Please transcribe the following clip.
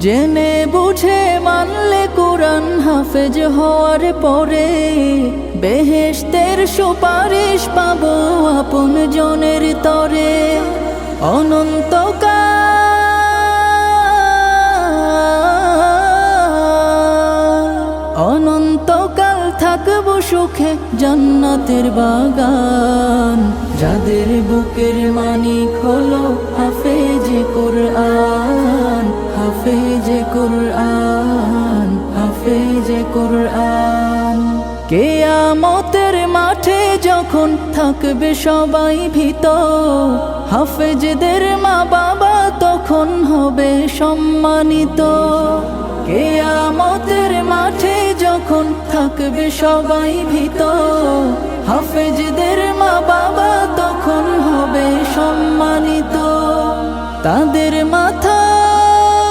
জেনে বুঝে মানলে কুরআন হাফেজ হওয়ার পরে বেহেশতের সুপারিশ পাবো আপন জনের তরে। অনন্তকাল থাকবো সুখে জান্নাতের বাগান, যাদের বুকের মানিক হলো হাফেজে কুরআন, হাফেজে কুরআন, হাফেজে কুরআন। কিয়ামতের মাঠে যখন থাকবে সবাই ভীত, হাফেজদের মা বাবা তখন হবে সম্মানিত। কিয়ামতের মাঠে যখন থাকবে সবাই ভীত, হাফেজদের মা বাবা তখন হবে সম্মানিত। তাদের মাথা